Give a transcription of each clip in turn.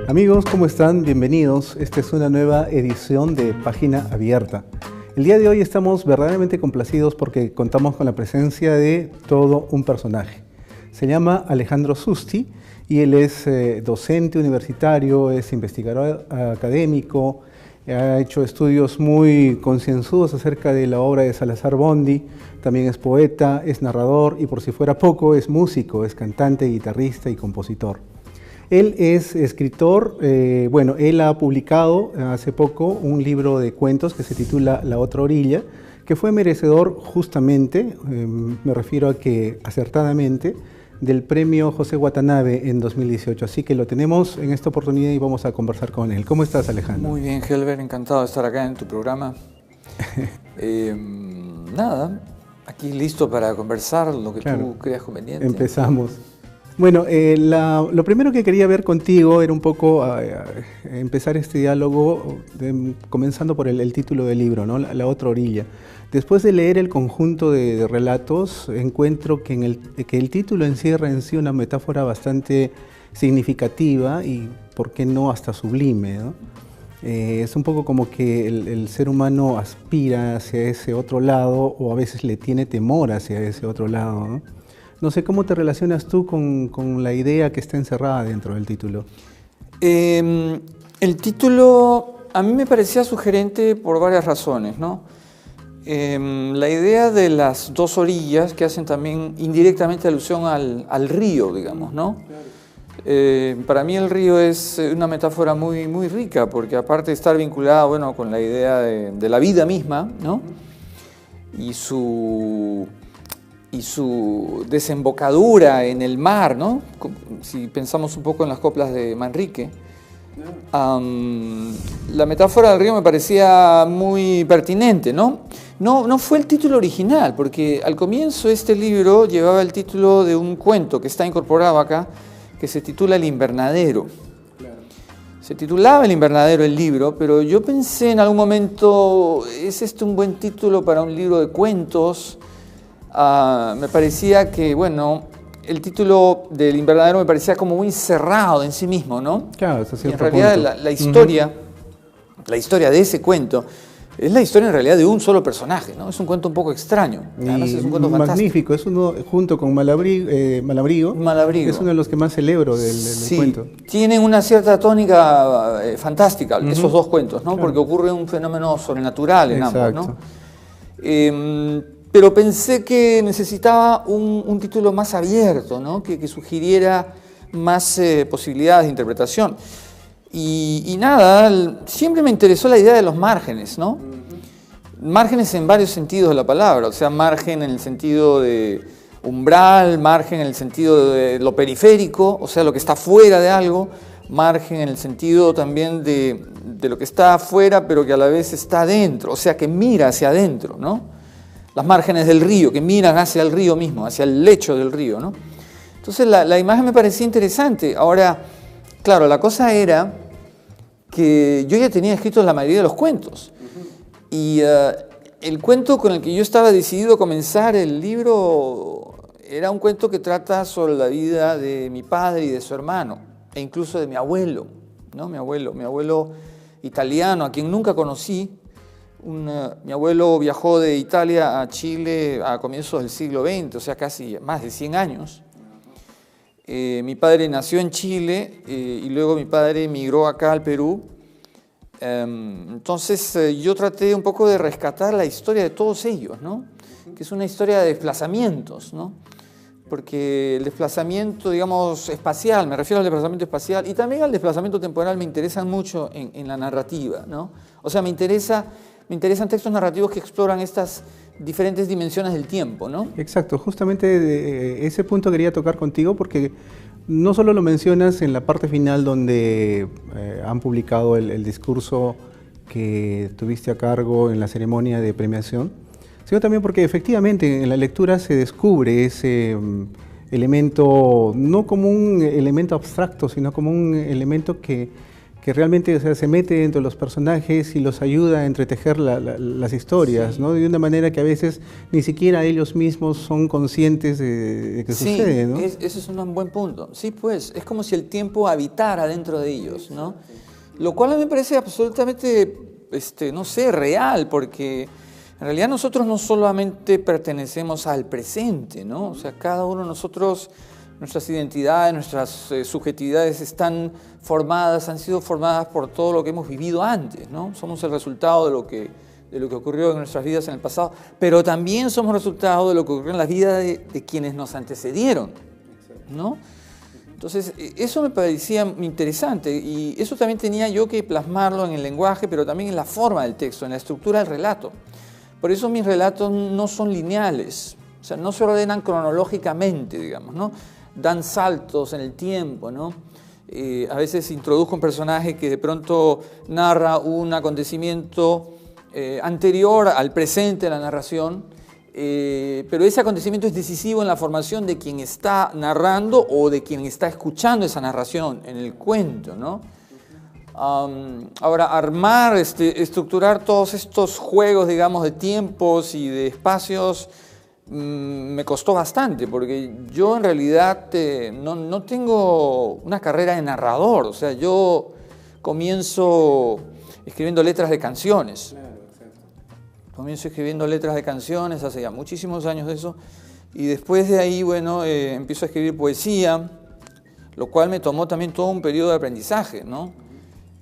Amigos, ¿cómo están? Bienvenidos. Esta es una nueva edición de Página Abierta. El día de hoy estamos verdaderamente complacidos porque contamos con la presencia de todo un personaje. Se llama Alejandro Susti y él es docente universitario, es investigador académico, ha hecho estudios muy concienzudos acerca de la obra de Salazar Bondy, también es poeta, es narrador y por si fuera poco es músico, es cantante, guitarrista y compositor. Él es escritor, él ha publicado hace poco un libro de cuentos que se titula La otra orilla, que fue merecedor justamente, me refiero a que acertadamente, del premio José Watanabe en 2018. Así que lo tenemos en esta oportunidad y vamos a conversar con él. ¿Cómo estás, Alejandro? Muy bien, Helber, encantado de estar acá en tu programa. Nada, aquí listo para conversar lo que tú creas conveniente. Empezamos. Bueno, lo primero que quería ver contigo era un poco empezar este diálogo comenzando por el título del libro, ¿no? La otra orilla. Después de leer el conjunto de relatos, encuentro que el título encierra en sí una metáfora bastante significativa y, ¿por qué no, hasta sublime, ¿no? Es un poco como que el ser humano aspira hacia ese otro lado o a veces le tiene temor hacia ese otro lado, ¿no? No sé, ¿cómo te relacionas tú con la idea que está encerrada dentro del título? El título a mí me parecía sugerente por varias razones, ¿no? La idea de las dos orillas que hacen también indirectamente alusión al río, digamos, ¿no? Para mí el río es una metáfora muy, muy rica porque aparte de estar vinculada, bueno, con la idea de la vida misma, ¿no? Y su desembocadura en el mar, ¿no? Si pensamos un poco en las coplas de Manrique, la metáfora del río me parecía muy pertinente, ¿no? No fue el título original, porque al comienzo este libro llevaba el título de un cuento que está incorporado acá, que se titula El invernadero. Se titulaba El invernadero el libro, pero yo pensé en algún momento, ¿es este un buen título para un libro de cuentos? Me parecía que, bueno, el título del invernadero me parecía como muy cerrado en sí mismo, ¿no? Claro, eso sí. En realidad la historia de ese cuento es la historia en realidad de un solo personaje, ¿no? Es un cuento un poco extraño, además es un cuento magnífico, es uno junto con Malabrigo, es uno de los que más celebro del cuento. Tienen una cierta tónica fantástica, esos dos cuentos, ¿no? Claro. Porque ocurre un fenómeno sobrenatural en ambos, ¿no? Pero pensé que necesitaba un título más abierto, ¿no? que sugiriera más posibilidades de interpretación. Y nada, siempre me interesó la idea de los márgenes, ¿no? Márgenes en varios sentidos de la palabra, o sea, margen en el sentido de umbral, margen en el sentido de lo periférico, o sea, lo que está fuera de algo, margen en el sentido también de lo que está afuera, pero que a la vez está adentro, o sea, que mira hacia adentro, ¿no? Las márgenes del río, que miran hacia el río mismo, hacia el lecho del río, ¿no? Entonces la imagen me parecía interesante. Ahora, claro, la cosa era que yo ya tenía escritos la mayoría de los cuentos. Y el cuento con el que yo estaba decidido a comenzar el libro era un cuento que trata sobre la vida de mi padre y de su hermano, e incluso de mi abuelo, ¿no? Mi abuelo italiano, a quien nunca conocí. Mi abuelo viajó de Italia a Chile a comienzos del siglo XX, o sea, casi más de 100 años. Mi padre nació en Chile y luego mi padre emigró acá al Perú. Entonces yo traté un poco de rescatar la historia de todos ellos, ¿no? Que es una historia de desplazamientos, ¿no? Porque el desplazamiento, digamos, espacial, me refiero al desplazamiento espacial y también al desplazamiento temporal me interesan mucho en la narrativa, ¿no? O sea, me interesan textos narrativos que exploran estas diferentes dimensiones del tiempo, ¿no? Exacto, justamente ese punto quería tocar contigo porque no solo lo mencionas en la parte final donde han publicado el discurso que tuviste a cargo en la ceremonia de premiación, sino también porque efectivamente en la lectura se descubre ese elemento, no como un elemento abstracto, sino como un elemento que realmente, o sea, se mete dentro de los personajes y los ayuda a entretejer las historias, sí, ¿no? De una manera que a veces ni siquiera ellos mismos son conscientes de que sucede, ¿no? Ese es un buen punto. Sí, pues, es como si el tiempo habitara dentro de ellos, ¿no? Lo cual a mí me parece absolutamente, no sé, real, porque en realidad nosotros no solamente pertenecemos al presente, ¿no? O sea, cada uno de nosotros, nuestras identidades, nuestras subjetividades están formadas, han sido formadas por todo lo que hemos vivido antes, ¿no? Somos el resultado de lo que ocurrió en nuestras vidas en el pasado, pero también somos resultado de lo que ocurrió en la vida de quienes nos antecedieron, ¿no? Entonces, eso me parecía interesante y eso también tenía yo que plasmarlo en el lenguaje, pero también en la forma del texto, en la estructura del relato. Por eso mis relatos no son lineales, o sea, no se ordenan cronológicamente, digamos, ¿no? Dan saltos en el tiempo, ¿no? A veces introduzco un personaje que de pronto narra un acontecimiento anterior al presente de la narración, pero ese acontecimiento es decisivo en la formación de quien está narrando o de quien está escuchando esa narración en el cuento, ¿no? Ahora, armar, estructurar todos estos juegos, digamos, de tiempos y de espacios me costó bastante, porque yo en realidad no tengo una carrera de narrador, o sea, yo comienzo escribiendo letras de canciones. Comienzo escribiendo letras de canciones, hace ya muchísimos años de eso, y después de ahí, bueno, empiezo a escribir poesía, lo cual me tomó también todo un periodo de aprendizaje, ¿no?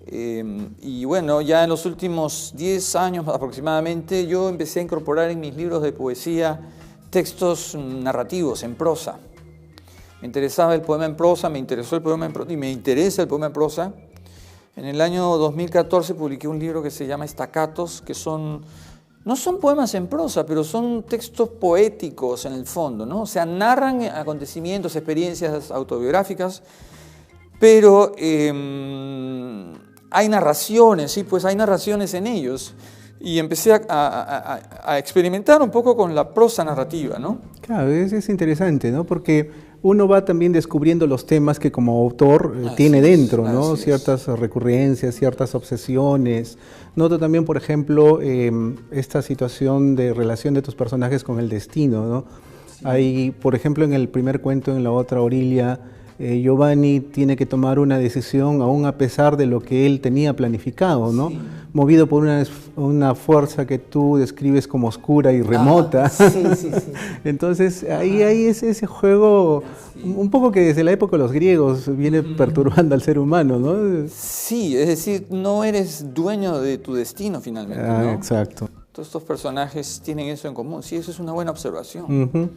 Y bueno, ya en los últimos 10 años aproximadamente, yo empecé a incorporar en mis libros de poesía textos narrativos en prosa. Me interesaba el poema en prosa, me interesó el poema en prosa y me interesa el poema en prosa. En el año 2014 publiqué un libro que se llama Estacatos, que no son poemas en prosa, pero son textos poéticos en el fondo, ¿no? O sea, narran acontecimientos, experiencias autobiográficas, pero hay narraciones, sí, pues hay narraciones en ellos. Y empecé a experimentar un poco con la prosa narrativa, ¿no? Claro, es interesante, ¿no? Porque uno va también descubriendo los temas que como autor tiene dentro, ¿no? Ciertas recurrencias, ciertas obsesiones. Noto también, por ejemplo, esta situación de relación de tus personajes con el destino, ¿no? Sí. Hay, por ejemplo, en el primer cuento, en la otra orilla, Giovanni tiene que tomar una decisión aún a pesar de lo que él tenía planificado, ¿no? Sí. Movido por una fuerza que tú describes como oscura y remota. Sí. Entonces ahí hay ese juego, un poco que desde la época de los griegos viene perturbando al ser humano, ¿no? Sí, es decir, no eres dueño de tu destino finalmente, ¿no? Exacto. Todos estos personajes tienen eso en común. Sí, eso es una buena observación.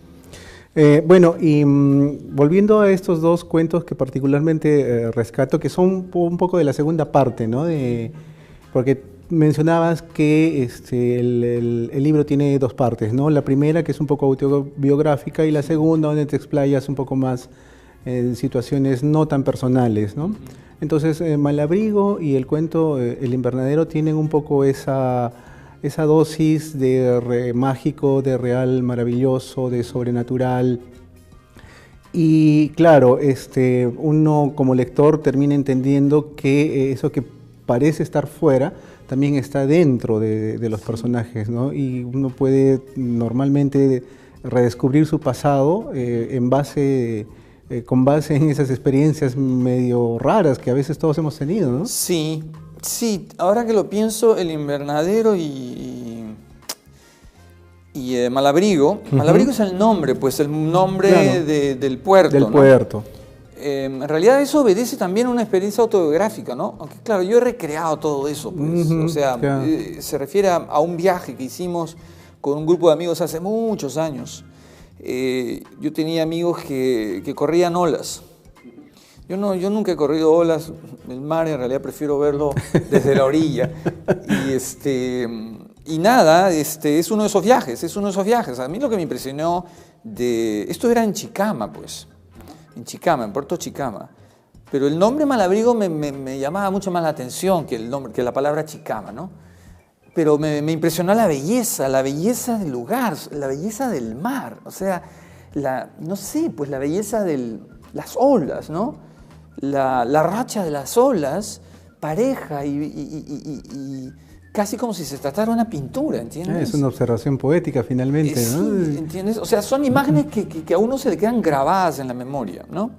Bueno, y volviendo a estos dos cuentos que particularmente rescato, que son un poco de la segunda parte, ¿no? Porque mencionabas que el libro tiene dos partes, ¿no? La primera, que es un poco autobiográfica, y la segunda, donde te explayas un poco más en situaciones no tan personales, ¿no? Entonces, Malabrigo y el cuento El Invernadero tienen un poco esa dosis de mágico, de real maravilloso, de sobrenatural. Y claro, uno como lector termina entendiendo que eso que parece estar fuera también está dentro de los personajes, ¿no? Y uno puede normalmente redescubrir su pasado con base en esas experiencias medio raras que a veces todos hemos tenido, ¿no? Sí, ahora que lo pienso, El Invernadero y Malabrigo. Malabrigo es el nombre, pues el nombre, claro, del puerto. Del puerto. En realidad eso obedece también a una experiencia autobiográfica, ¿no? Aunque claro, yo he recreado todo eso, pues. O sea, claro, se refiere a un viaje que hicimos con un grupo de amigos hace muchos años. Yo tenía amigos que corrían olas. Yo nunca he corrido olas, el mar en realidad prefiero verlo desde la orilla. Y nada, es uno de esos viajes, A mí lo que me impresionó esto era en Chicama, pues, en Puerto Chicama. Pero el nombre Malabrigo me llamaba mucho más la atención que la palabra Chicama, ¿no? pero me impresionó la belleza del lugar, la belleza del mar, o sea, no sé, pues la belleza de las olas, ¿no? La racha de las olas, pareja y casi como si se tratara de una pintura, ¿entiendes? Es una observación poética finalmente, ¿no? Sí, ¿entiendes? O sea, son imágenes que a uno se le quedan grabadas en la memoria, ¿no?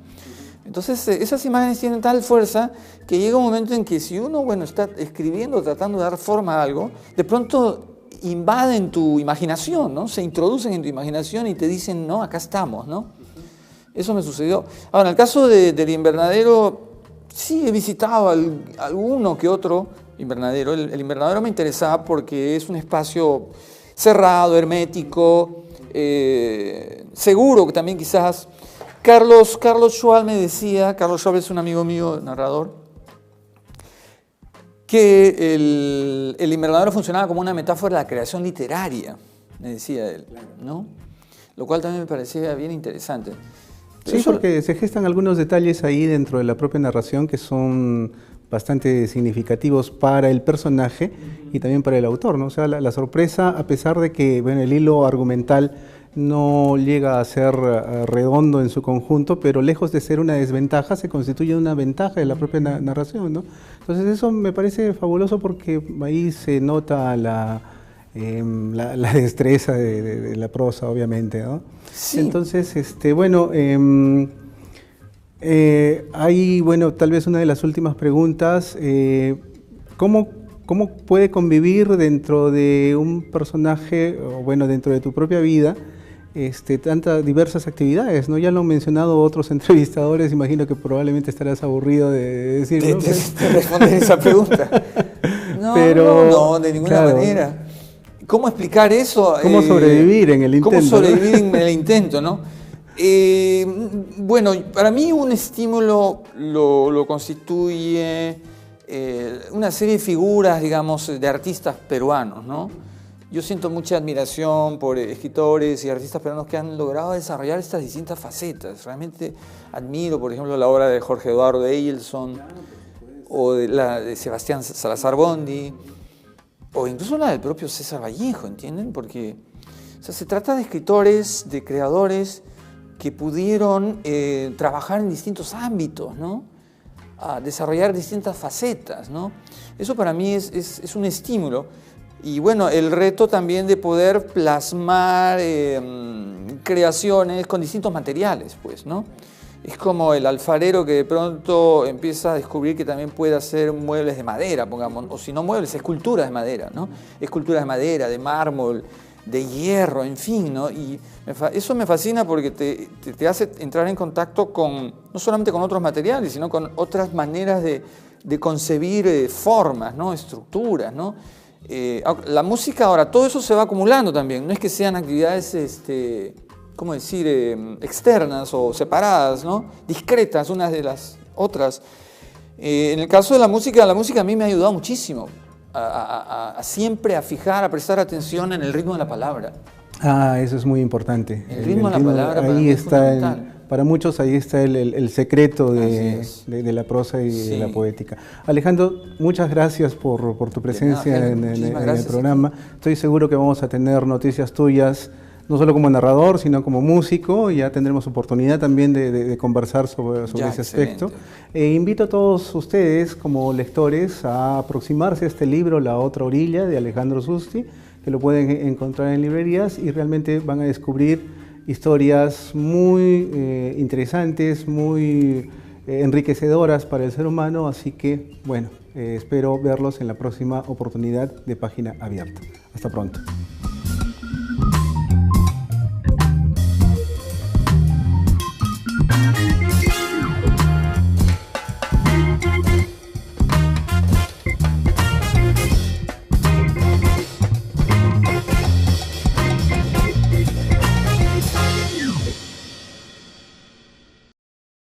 Entonces, esas imágenes tienen tal fuerza que llega un momento en que si uno, bueno, está escribiendo, tratando de dar forma a algo, de pronto invaden tu imaginación, ¿no? Se introducen en tu imaginación y te dicen, no, acá estamos, ¿no? Eso me sucedió. Ahora, en el caso del invernadero, sí he visitado alguno que otro invernadero. El invernadero me interesaba porque es un espacio cerrado, hermético, seguro, que también quizás... Carlos Schwab me decía, Carlos Schwab es un amigo mío, narrador, que el invernadero funcionaba como una metáfora de la creación literaria, me decía él, ¿no? Lo cual también me parecía bien interesante. Sí, porque se gestan algunos detalles ahí dentro de la propia narración que son bastante significativos para el personaje y también para el autor, ¿no? O sea, la sorpresa, a pesar de que, bueno, el hilo argumental no llega a ser redondo en su conjunto, pero lejos de ser una desventaja, se constituye una ventaja de la propia narración, ¿no? Entonces eso me parece fabuloso porque ahí se nota la destreza de la prosa, obviamente, ¿no? Sí. Entonces, bueno, hay, bueno, tal vez una de las últimas preguntas, ¿cómo puede convivir dentro de un personaje, o bueno, dentro de tu propia vida, tantas diversas actividades, ¿no? Ya lo han mencionado otros entrevistadores, imagino que probablemente estarás aburrido de decirlo. De responder esa pregunta. No, de ninguna manera. ¿Cómo explicar eso? ¿Cómo sobrevivir en el intento? ¿Cómo sobrevivir en el intento, no? Bueno, para mí un estímulo lo constituye una serie de figuras, digamos, de artistas peruanos, ¿no? Yo siento mucha admiración por escritores y artistas peruanos que han logrado desarrollar estas distintas facetas. Realmente admiro, por ejemplo, la obra de Jorge Eduardo Eielson, o la de Sebastián Salazar Bondi, o incluso la del propio César Vallejo, ¿entienden? Porque o sea, se trata de escritores, de creadores que pudieron trabajar en distintos ámbitos, ¿no? A desarrollar distintas facetas, ¿no? Eso para mí es un estímulo. Y bueno, el reto también de poder plasmar creaciones con distintos materiales, pues, ¿no? Es como el alfarero que de pronto empieza a descubrir que también puede hacer muebles de madera, pongamos, o si no muebles, esculturas de madera, ¿no? Esculturas de madera, de mármol, de hierro, en fin, ¿no? Y eso me fascina porque te hace entrar en contacto no solamente con otros materiales, sino con otras maneras de concebir formas, ¿no? Estructuras, ¿no? La música ahora, todo eso se va acumulando también, no es que sean actividades, ¿cómo decir?, externas o separadas, ¿no? Discretas unas de las otras. En el caso de la música a mí me ha ayudado muchísimo siempre a fijar, a prestar atención en el ritmo de la palabra. Ah, eso es muy importante. El ritmo de la palabra ahí está para muchos ahí está el secreto de la prosa y de la poética. Alejandro, muchas gracias por tu presencia en el programa. Estoy seguro que vamos a tener noticias tuyas, no solo como narrador, sino como músico. Ya tendremos oportunidad también de conversar sobre ese aspecto. Invito a todos ustedes, como lectores, a aproximarse a este libro, La otra orilla, de Alejandro Susti, que lo pueden encontrar en librerías y realmente van a descubrir historias muy interesantes, muy enriquecedoras para el ser humano, así que, bueno, espero verlos en la próxima oportunidad de Página Abierta. Hasta pronto.